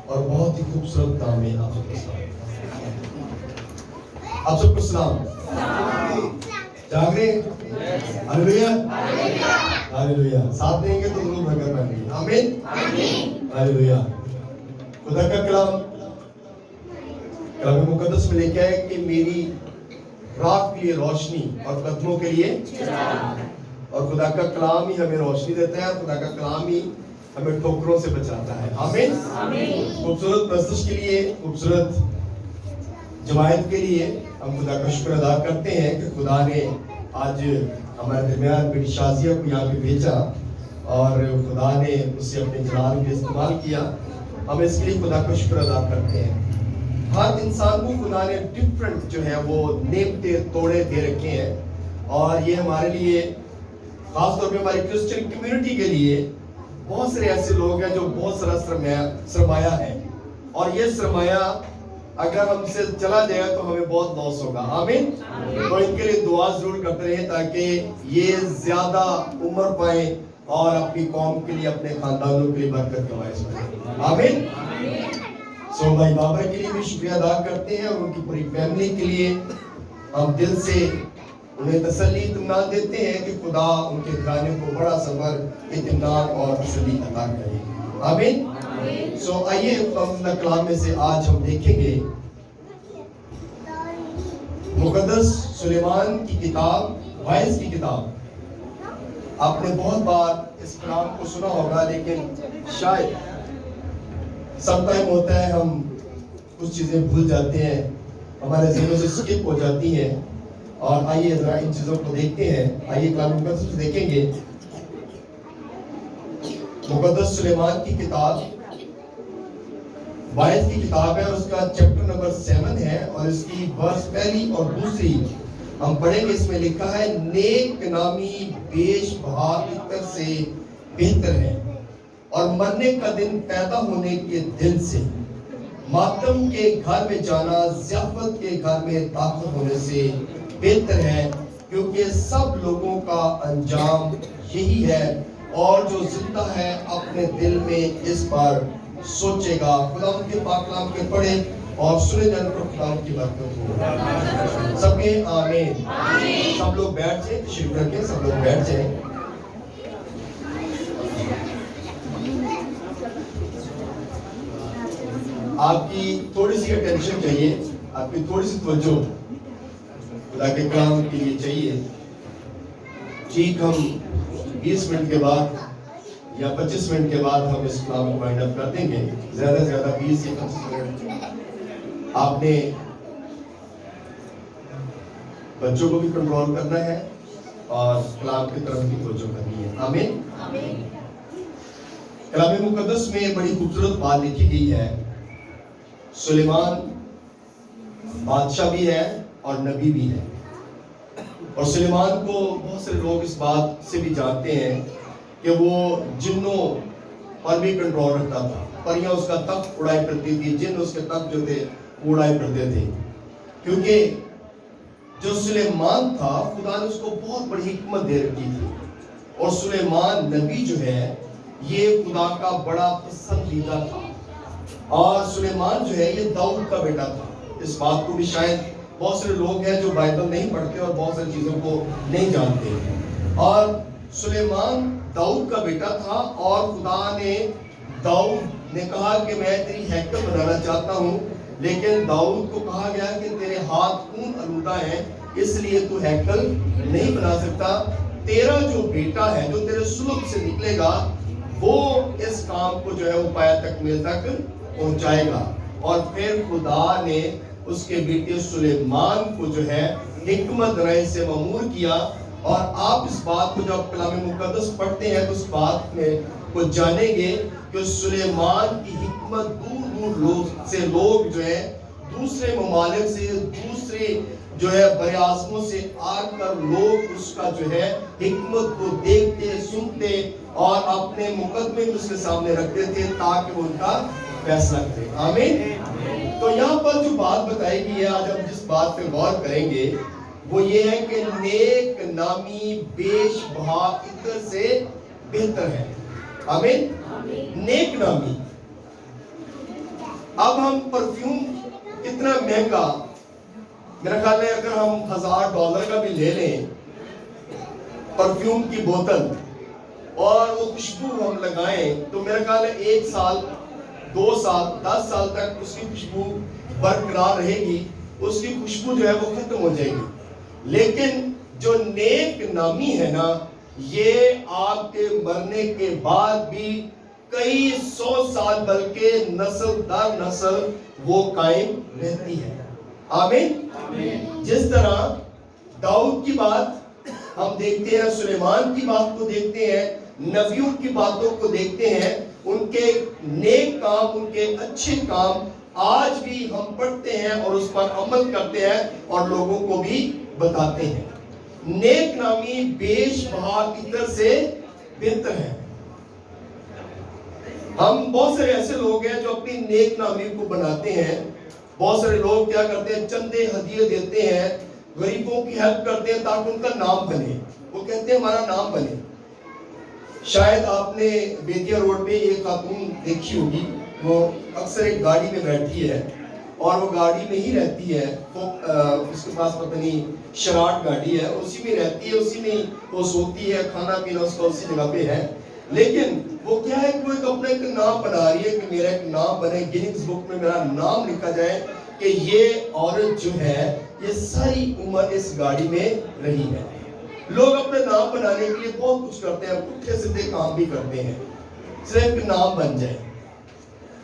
اور بہت ہی خوبصورت نام ہے آپ سب کو سلام. آپ سب کو سلام. جاگ رہے ہیں؟ Hallelujah hallelujah. ساتھ دیں گے تو ضرور برکت پائیں گے. آمین ہاللویا. خدا کا کلام مقدس میں لکھا ہے کہ میری راہ کے لیے روشنی اور قدموں کے لیے چراغ. اور خدا کا کلام ہی ہمیں روشنی دیتا ہے اور خدا کا کلام ہی ہمیں ٹھوکروں سے بچاتا ہے. آمین. خوبصورت پرستش کے لیے، خوبصورت جماعت کے لیے ہم خدا کا شکر ادا کرتے ہیں کہ خدا نے آج ہمارے درمیان بیٹی شازیہ کو یہاں پہ بھیجا اور خدا نے اسے اپنے جلال میں استعمال کیا. ہم اس کے لیے خدا کا شکر ادا کرتے ہیں. ہر انسان کو خدا نے ڈفرنٹ جو ہے وہ نعمتیں توڑے دے رکھے ہیں اور یہ ہمارے لیے خاص طور پہ ہماری کرسچن کمیونٹی کے لیے بہت سارے ایسے لوگ ہیں جو بہت سارا سرمایہ ہے اور یہ سرمایہ اگر ہم سے چلا جائے تو ہمیں بہت لاس ہوگا. آمین. تو ان کے لیے دعا ضرور کرتے رہیں تاکہ یہ زیادہ عمر پائیں اور اپنی قوم کے لیے، اپنے خاندانوں کے لیے برکت کا باعث بنیں. آمین. سو بھائی بابا کے لیے بھی شکریہ ادا کرتے ہیں اور ان کی پوری فیملی کے لیے ہم دل سے انہیں تسلی اطمینان دیتے ہیں کہ خدا ان کے گھرانے کو بڑا صبر، اطمینان اور تسلی عطا کرے. آمین. سو آئیے اپنا کلام میں سے آج ہم دیکھیں گے مقدس سلیمان کی کتاب، وائز کی کتاب. آپ نے بہت بار اس کلام کو سنا ہوگا لیکن شاید سم ٹائم ہوتا ہے ہم کچھ چیزیں بھول جاتے ہیں، ہمارے ذہنوں سے سکپ ہو جاتی ہیں. اور آئیے ذرا ان چیزوں کو دیکھتے ہیں. آئیے کلام مقدس سے دیکھیں گے مقدس سلیمان کی کتاب، وائز کی کتاب ہے اور اس کا چیپٹر نمبر 7 ہے اور اس کی ورس پہلی اور دوسری ہم پڑھیں گے. اس میں لکھا ہے نیک نامی بیش بہا عطر سے بہتر ہے اور مرنے کا دن پیدا ہونے کے دن سے. ماتم کے گھر میں جانا ضیافت کے گھر میں داخل ہونے سے بہتر ہے کیونکہ سب لوگوں کا انجام یہی ہے اور جو زندہ ہے اپنے دل میں اس پر سوچے گا. خدا ان کے پاک کلام کے پڑھے اور سنے جانے پر خدا ان کی برکت ہو. سب کے آمین. سب لوگ بیٹھ جائیں، تشریف رکھیں، سب لوگ بیٹھ جائیں. آپ کی تھوڑی سی اٹینشن چاہیے، آپ کی تھوڑی سی توجہ خدا کے کلام کے لیے چاہیے. ٹھیک ہم 20 منٹ کے بعد یا 25 منٹ کے بعد ہم اس کلام کو وائنڈ اپ کر دیں گے. زیادہ سے زیادہ 20 یا 25 منٹ آپ نے بچوں کو بھی کنٹرول کرنا ہے اور کلام کی طرف بھی توجہ کرنی ہے. آمین. کلام مقدس میں بڑی خوبصورت بات لکھی گئی ہے. سلیمان بادشاہ بھی ہے اور نبی بھی ہے اور سلیمان کو بہت سے لوگ اس بات سے بھی جانتے ہیں کہ وہ جنوں پر بھی کنٹرول رکھتا تھا. پریاں اس کا تخت اڑائی کرتی تھی، جن اس کے تخت جو تھے اڑائی کرتے تھے. کیونکہ جو سلیمان تھا خدا نے اس کو بہت بڑی حکمت دے رکھی تھی اور سلیمان نبی جو ہے یہ خدا کا بڑا پسندیدہ تھا. اور سلیمان جو ہے یہ داؤد کا بیٹا تھا. اس بات کو بھی شاید بہت سارے لوگ ہیں جو بائبل نہیں پڑھتے اور بہت ساری چیزوں کو نہیں جانتے. اور سلیمان داؤد کا بیٹا تھا اور خدا نے داؤد نے کہا کہ میں تیری ہیکل بنانا چاہتا ہوں، لیکن داؤد کو کہا گیا کہ تیرے ہاتھ خون آلودہ ہیں اس لیے تو ہیکل نہیں بنا سکتا. تیرا جو بیٹا ہے جو تیرے سلب سے نکلے گا وہ اس کام کو جو ہے وہ پایہ تکمیل تک پہنچائے گا. اور پھر خدا نے اس کے بیٹے سلیمان کو جو ہے حکمت رائے سے مامور کیا. اور آپ اس بات کو جب کلام مقدس پڑھتے ہیں تو اس بات میں کو جانیں گے کہ سلیمان کی حکمت دور دور سے لوگ جو ہے دوسرے ممالک سے، دوسرے جو ہے بر اعظموں سے آ کر لوگ اس کا جو ہے حکمت کو دیکھتے، سنتے اور اپنے مقدمے کو اس کے سامنے رکھتے تھے تاکہ وہ ان کا فیصلہ کرے. آمین. تو یہاں پر جو بات بتائی گئی ہے آج ہم جس بات پہ غور کریں گے وہ یہ ہے کہ نیک نامی بیش بہا عطر سے بہتر ہے. آمین. نیک نامی اب ہم پرفیوم کتنا مہنگا، میرا خیال ہے اگر ہم $1000 کا بھی لے لیں پرفیوم کی بوتل اور وہ خوشبو ہم لگائیں تو میرا خیال ہے 1 سال 2 سال 10 سال تک اس کی خوشبو برقرار رہے گی، اس کی خوشبو جو ہے وہ ختم ہو جائے گی۔ لیکن جو نیک نامی ہے نا، یہ آپ کے مرنے کے بعد بھی کئی 100 سال بلکہ نسل در نسل وہ قائم رہتی ہے۔ آمین۔ جس طرح داؤد کی بات ہم دیکھتے ہیں، سلیمان کی بات کو دیکھتے ہیں، نبیوں کی باتوں کو دیکھتے ہیں، ان کے نیک کام، ان کے اچھے کام آج بھی ہم پڑھتے ہیں اور اس پر عمل کرتے ہیں اور لوگوں کو بھی بتاتے ہیں۔ نیک نامی بیش بہا عطر سے بہتر ہے۔ ہم بہت سارے ایسے لوگ ہیں جو اپنی نیک نامی کو بناتے ہیں۔ بہت سارے لوگ کیا کرتے ہیں، چندے ہدیے دیتے ہیں، غریبوں کی ہیلپ کرتے ہیں تاکہ ان کا نام بنے، وہ کہتے ہیں ہمارا نام بنے۔ شاید آپ نے بیدیا روڈ میں ایک خاتون دیکھی ہوگی، وہ اکثر ایک گاڑی میں بیٹھی ہے اور وہ گاڑی میں ہی رہتی ہے، اس کے پاس پتہ نہیں شراٹ گاڑی ہے، اسی میں رہتی ہے، اسی میں وہ سوتی ہے، کھانا پینا اس کا اسی جگہ پہ ہے۔ لیکن وہ کیا ہے کہ وہ ایک اپنا ایک نام بنا رہی ہے کہ میرا ایک نام بنے، گینیز بک میں میرا نام لکھا جائے کہ یہ عورت جو ہے یہ ساری عمر اس گاڑی میں رہی ہے۔ لوگ اپنے نام بنانے کے لیے بہت کچھ کرتے ہیں، پٹھے سیدھے کام بھی کرتے ہیں صرف کہ نام بن جائے۔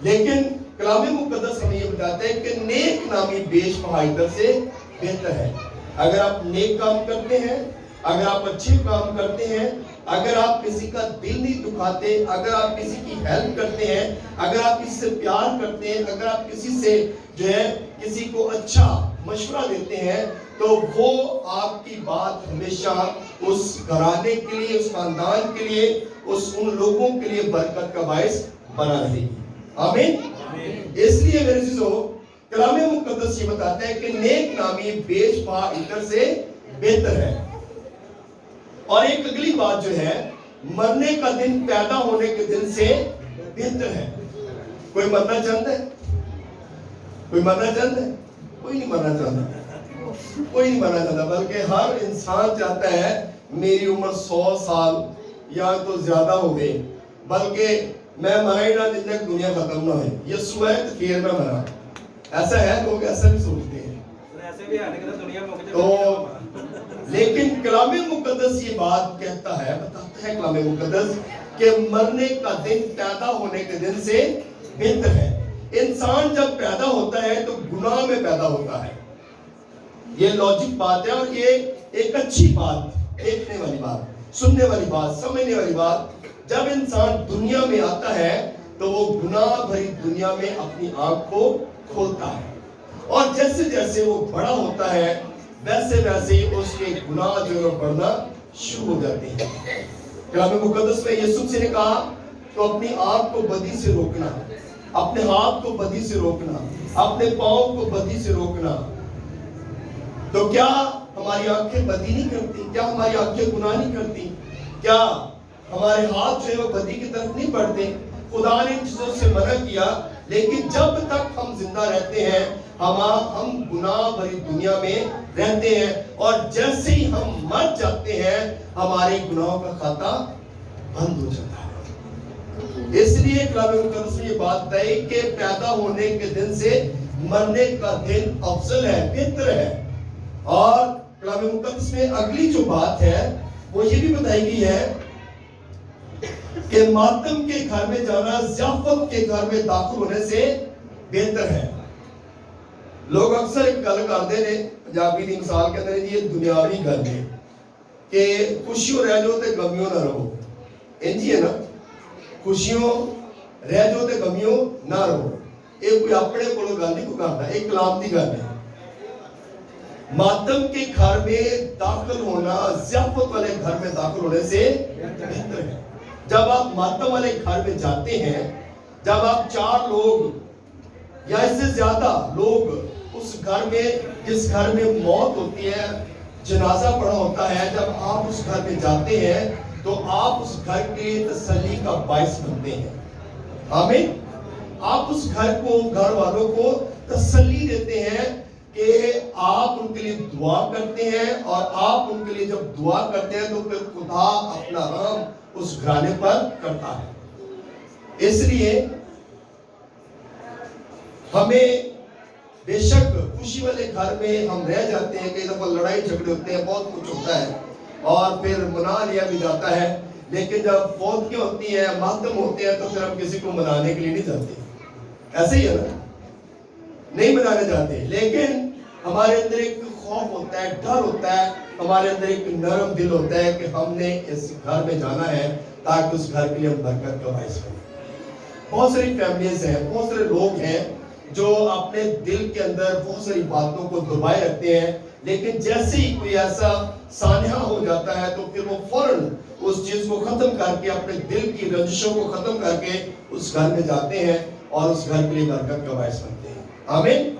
لیکن کلام مقدس ہمیں یہ بتاتا ہے کہ نیک نامی بیش بہا عطر سے بہتر ہے۔ اگر آپ نیک کام کرتے ہیں، اگر آپ اچھے کام کرتے ہیں، اگر آپ کسی کا دل نہیں دکھاتے، اگر آپ کسی کی ہیلپ کرتے ہیں، اگر آپ کسی سے پیار کرتے ہیں، اگر آپ کسی سے جو ہے کسی کو اچھا مشورہ دیتے ہیں، تو وہ آپ کی بات ہمیشہ اس گھرانے کے لیے، اس خاندان کے لیے، ان لوگوں کے لیے برکت کا باعث بنا رہے گی۔ آمین۔ اس لیے میرے عزیزو، کلام مقدس یہ بتاتا ہے کہ نیک نامی بیش بہا عطر سے بہتر ہے۔ اور ایک اگلی بات جو ہے، مرنے کا دن پیدا ہونے کے دن سے بہتر ہے۔ کوئی مرنا چاہتا ہے؟ کوئی مرنا چاہتا ہے؟ کوئی نہیں مرنا چاہتا، کوئی نہیں مرنا چاہتا، بلکہ ہر انسان چاہتا ہے میری عمر 100 سال یا تو زیادہ ہو گئی، بلکہ میں مرا ہی نہ جب تک دنیا ختم نہ ہوئے، یسوع ہے تو خیر میں مرا۔ ایسا ہے، لوگ ایسا بھی سوچتے ہیں۔ تو لیکن کلام مقدس یہ بات کہتا ہے، بتاتا ہے کلام مقدس کہ مرنے کا دن پیدا ہونے کے دن سے بہتر ہے۔ انسان جب پیدا ہوتا ہے تو گناہ میں پیدا ہوتا ہے، یہ لاجک بات ہے، اور یہ ایک اچھی بات، دیکھنے والی بات، سننے والی بات، سمجھنے والی بات۔ جب انسان دنیا میں آتا ہے تو وہ گناہ بھری دنیا میں اپنی آنکھ کو کھولتا ہے، اور جیسے جیسے وہ بڑا ہوتا ہے ویسے ویسے اس کے گناہ جو ہے بڑھنا شروع ہو جاتے ہیں۔ کلام مقدس میں یسوع سے نے کہا تو اپنی آنکھ کو بدی سے روکنا، اپنے ہاتھ کو بدی سے روکنا، اپنے پاؤں کو بدی سے روکنا۔ تو کیا ہماری آنکھیں بدی نہیں کرتی؟ کیا ہماری آنکھیں گناہ نہیں کرتی؟ کیا ہمارے ہاتھ جو ہے وہ بدی کی طرف نہیں بڑھتے؟ خدا نے ان چیزوں سے منع کیا، لیکن جب تک ہم زندہ رہتے ہیں ہم گناہ بھری دنیا میں رہتے ہیں، اور جیسے ہی ہم مر جاتے ہیں ہمارے گناہوں کا کھاتا بند ہو جاتا ہے۔ اس لیے کلام مقدس میں یہ بات ہے کہ پیدا ہونے کے دن سے مرنے کا دن افضل ہے، بہتر ہے۔ اور کلام مقدس میں اگلی جو بات ہے وہ یہ بھی بتائی گئی ہے کہ ماتم کے گھر میں جانا ضیافت کے گھر میں داخل ہونے سے بہتر ہے۔ لوگ اکثر ایک گل کرتے ہیں، پنجابی کی مثال کہتے ہیں یہ دنیاوی گل ہے کہ خوشیوں رہ جاؤ تے غمیوں نہ رہو، انجی ہے نا، خوشیوں رہ جاؤ تے غمیوں نہ رہو۔ یہ کوئی اپنے کو گل نہیں کو کرتا، ایک کلام کی گل ہے۔ ماتم کے گھر میں داخل ہونا ضیافت والے گھر میں داخل ہونے سے بہتر ہے۔ جب آپ ماتم والے گھر میں جاتے ہیں، جب آپ 4 لوگ یا اس سے زیادہ لوگ اس گھر میں، جس گھر میں موت ہوتی ہے، جنازہ پڑا ہوتا ہے، جب آپ اس گھر میں جاتے ہیں تو آپ اس گھر کے تسلی کا باعث بنتے ہیں۔ آمین۔ آپ اس گھر والوں کو تسلی دیتے ہیں کہ آپ ان کے لیے دعا کرتے ہیں، اور آپ ان کے لیے جب دعا کرتے ہیں تو پھر خدا اپنا رحم اس گھرانے پر کرتا ہے۔ اس لیے ہمیں بے شک خوشی والے گھر میں ہم رہ جاتے ہیں، کئی دفعہ لڑائی جھگڑے ہوتے ہیں، بہت کچھ ہوتا ہے اور پھر منا لیا بھی جاتا ہے، لیکن جب فوت ہوتی ہے، ماتم ہوتے ہیں، تو پھر ہم کسی کو منانے کے لیے نہیں جاتے، ایسے ہی ہے نا، نہیں منانے جاتے۔ لیکن ہمارے اندر ایک خوف ہوتا ہے، ڈر ہوتا ہے، ہمارے اندر ایک نرم دل ہوتا ہے کہ ہم نے اس گھر میں جانا ہے تاکہ اس گھر کے لیے ہم برکت کا باعث بنیں۔ بہت ساری فیملیز ہیں، بہت سارے لوگ ہیں جو اپنے دل کے اندر بہت ساری باتوں کو دبائے رکھتے ہیں، لیکن جیسے ہی کوئی ایسا سانحہ ہو جاتا ہے تو پھر وہ فوراً اس چیز کو ختم کر کے، اپنے دل کی رنجشوں کو ختم کر کے اس گھر میں جاتے ہیں اور اس گھر کے لیے برکت کا باعث بنتے ہیں۔ آمین۔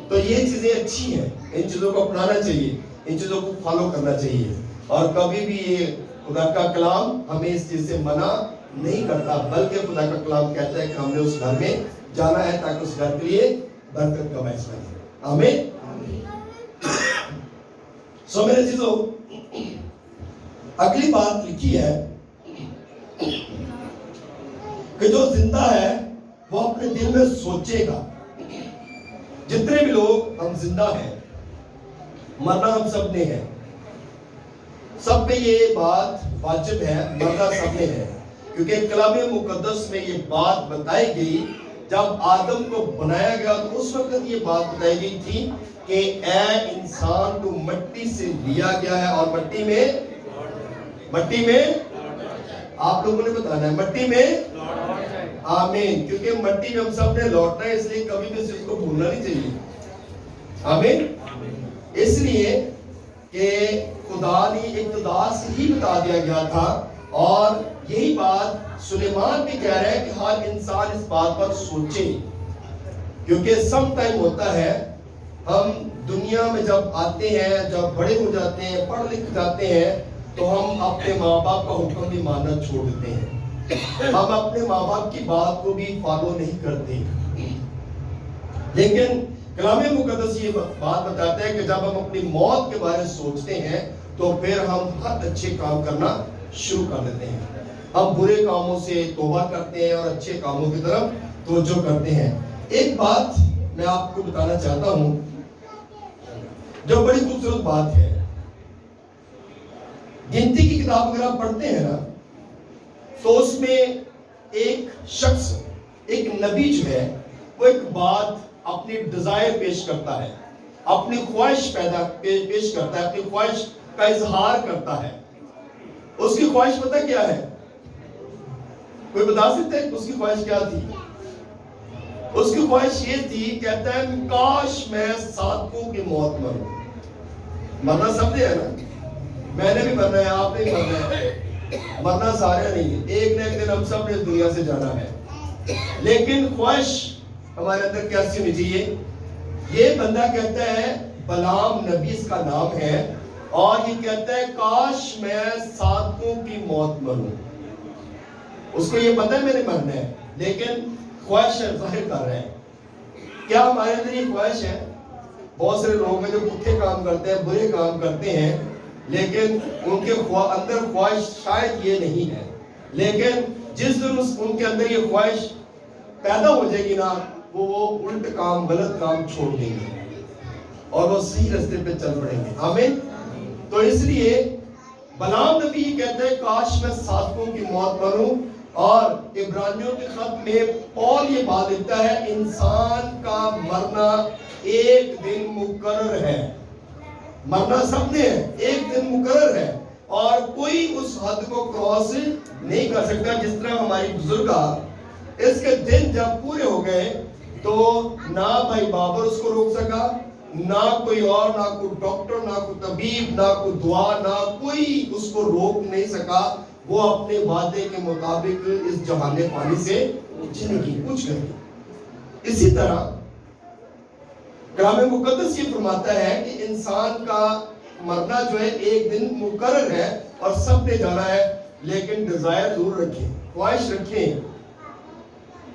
تو یہ چیزیں اچھی ہیں، ان چیزوں کو اپنانا چاہیے، ان چیزوں کو فالو کرنا چاہیے، اور کبھی بھی یہ خدا کا کلام ہمیں اس چیز سے منع نہیں کرتا، بلکہ خدا کا کلام کہتا ہے کہ ہم نے اس گھر میں جانا ہے تاکہ اس گھر کے لیے برکت کا باعث بنے۔ آمین۔ سو میرے عزیزو، اگلی بات لکھی ہے کہ جو زندہ ہے وہ اپنے دل میں سوچے گا۔ جتنے بھی لوگ ہم زندہ ہیں، مرنا ہم سب نے ہے، سب پہ یہ بات واجب ہے، مرنا سب نے ہے، کیونکہ کلام مقدس میں یہ بات بتائی گئی، جب آدم کو بنایا گیا تو اس وقت یہ بات بتائی گئی تھی کہ اے انسان تو مٹی سے لیا گیا ہے اور مٹی میں آپ لوگوں نے بتانا ہے، مٹی میں آمین، کیونکہ مٹی میں ہم سب نے لوٹنا ہے، اس لیے کبھی بھی اس چیز کو بھولنا نہیں چاہیے۔ آمین۔ اس لیے کہ خدا نے ابتدا سے ہی بتا دیا گیا تھا، اور یہی بات سلیمان بھی کہہ رہا ہے کہ ہر انسان اس بات پر سوچے، کیونکہ سم ٹائم ہوتا ہے ہم دنیا میں جب آتے ہیں، جب بڑے ہو جاتے ہیں، پڑھ لکھ جاتے ہیں، تو ہم اپنے ماں باپ کا حکم بھی ماننا چھوڑ دیتے ہیں، ہم اپنے ماں باپ کی بات کو بھی فالو نہیں کرتے۔ لیکن کلام مقدس یہ بات بتاتا ہے کہ جب ہم اپنی موت کے بارے میں سوچتے ہیں تو پھر ہم ہر اچھے کام کرنا شروع کر دیتے ہیں، ہم برے کاموں سے توبہ کرتے ہیں اور اچھے کاموں کی طرف توجہ کرتے ہیں۔ ایک بات میں آپ کو بتانا چاہتا ہوں جو بڑی خوبصورت بات ہے، گنتی کی کتاب اگر آپ پڑھتے ہیں نا تو اس میں ایک شخص، ایک نبی جو ہے، وہ ایک بات اپنی ڈیزائر پیش کرتا ہے، اپنی خواہش پیش کرتا ہے، اپنی خواہش کا اظہار کرتا ہے۔ اس کی خواہش پتہ کیا ہے؟ کوئی بتا سکتے ہیں اس کی خواہش کیا تھی؟ اس کی خواہش یہ تھی، کہتا ہے کاش میں صادقوں کی موت مروں۔ مرنا سب نے ہے نا، میں نے بھی مرنا ہے، آپ نے بھی مرنا ہے، مرنا سارے نہیں ہے، ایک نہ ایک دن ہم سب نے اس دنیا سے جانا ہے، لیکن خواہش ہمارے اندر کیسی ہونی چاہیے؟ یہ بندہ کہتا ہے، بلعام نبی اس کا نام ہے، اور یہ کہتا ہے کاش میں صادقوں کی موت مروں۔ اس کو یہ پتہ ہے میں نے مرنا ہے، لیکن خواہش ظاہر کر رہے ہیں۔ کیا ہمارے اندر یہ خواہش ہے؟ بہت سارے لوگ ہیں جو پٹھے کام کرتے ہیں، برے کام کرتے ہیں، لیکن ان کے اندر خواہش شاید یہ نہیں ہے، لیکن جس دن ان کے اندر یہ خواہش پیدا ہو جائے گی نا، وہ الٹ کام، غلط کام چھوڑ دیں گے اور وہ صحیح راستے پہ چل پڑیں گے۔ آمین۔ تو اس لیے بلعام نبی یہ کہتا ہے کاش میں صادقوں کی موت مروں، اور عبرانیوں کے خط میں پول یہ بات لکھتا ہے انسان کا مرنا ایک دن مقرر ہے، مرنا سب نے ہے، ایک دن مقرر ہے، اور کوئی اس حد کو کراس نہیں کر سکتا۔ جس طرح ہماری بزرگاں اس کے دن جب پورے ہو گئے تو نہ بھائی بابر اس کو روک سکا، نہ کوئی اور، نہ کوئی ڈاکٹر، نہ کوئی طبیب، نہ کوئی دعا، نہ کوئی اس کو روک نہیں سکا، وہ اپنے وعدے کے مطابق اس جہان فانی سے کچھ نہیں۔ اسی طرح کلام مقدس یہ فرماتا ہے کہ انسان کا مرنا جو ہے ایک دن مقرر ہے اور سب نے جانا ہے، لیکن ڈیزائر ضرور رکھیں، خواہش رکھیں